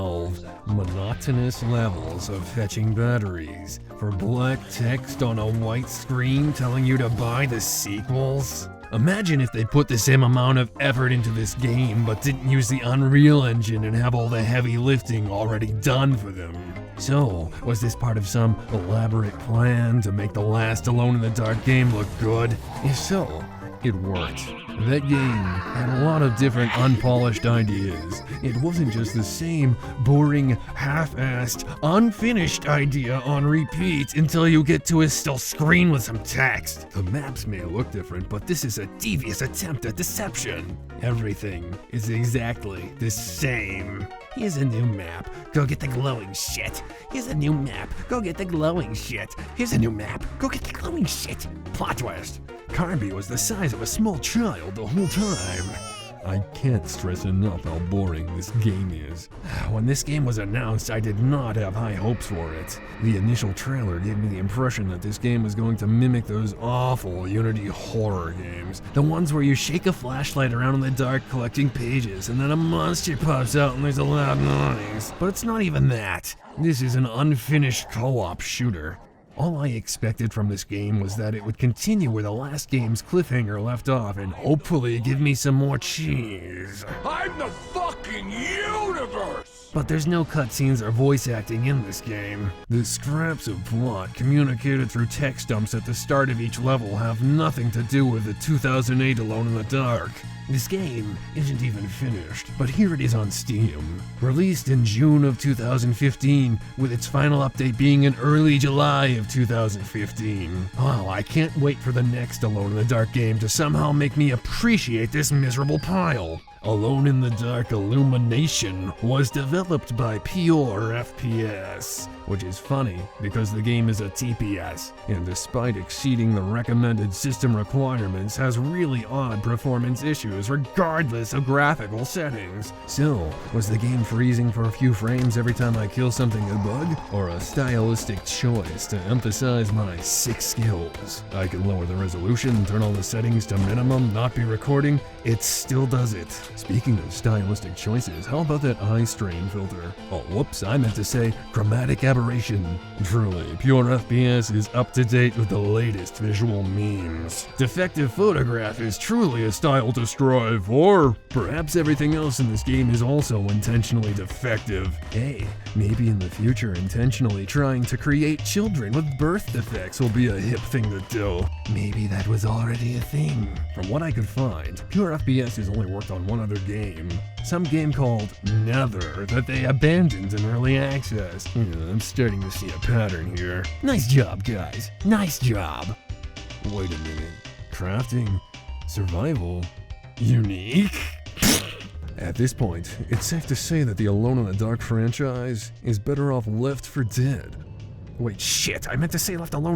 12 monotonous levels of fetching batteries for black text on a white screen telling you to buy the sequels? Imagine if they put the same amount of effort into this game but didn't use the Unreal Engine and have all the heavy lifting already done for them. So, was this part of some elaborate plan to make the last Alone in the Dark game look good? If so, it worked. That game had a lot of different unpolished ideas. It wasn't just the same boring, half-assed, unfinished idea on repeat until you get to a still screen with some text. The maps may look different, but this is a devious attempt at deception. Everything is exactly the same. Here's a new map, go get the glowing shit. Here's a new map, go get the glowing shit. Here's a new map, go get the glowing shit. Plot twist. Kirby was the size of a small child the whole time. I can't stress enough how boring this game is. When this game was announced, I did not have high hopes for it. The initial trailer gave me the impression that this game was going to mimic those awful Unity horror games. The ones where you shake a flashlight around in the dark collecting pages and then a monster pops out and there's a loud noise. But it's not even that. This is an unfinished co-op shooter. All I expected from this game was that it would continue where the last game's cliffhanger left off and hopefully give me some more cheese. I'm the fucking universe! But there's no cutscenes or voice acting in this game. The scraps of plot communicated through text dumps at the start of each level have nothing to do with the 2008 Alone in the Dark. This game isn't even finished, but here it is on Steam. Released in June of 2015, with its final update being in early July of 2015. Oh, I can't wait for the next Alone in the Dark game to somehow make me appreciate this miserable pile. Alone in the Dark Illumination was developed by Pure FPS, which is funny because the game is a TPS, and despite exceeding the recommended system requirements, has really odd performance issues regardless of graphical settings. So, was the game freezing for a few frames every time I kill something a bug, or a stylistic choice to emphasize my 6 skills? I can lower the resolution, turn all the settings to minimum, not be recording, it still does it. Speaking of stylistic choices, how about that eye strain filter? Oh, whoops, I meant to say chromatic aberration. Truly, Pure FPS is up to date with the latest visual memes. Defective photograph is truly a style to strive for. Perhaps everything else in this game is also intentionally defective. Hey, maybe in the future intentionally trying to create children with birth defects will be a hip thing to do. Maybe that was already a thing. From what I could find, Pure FPS has only worked on one other game. Some game called Nether that they abandoned in early access. I'm starting to see a pattern here. Nice job, guys. Nice job. Wait a minute. Crafting? Survival? Unique? At this point, it's safe to say that the Alone in the Dark franchise is better off left for dead. Wait, shit, I meant to say left alone.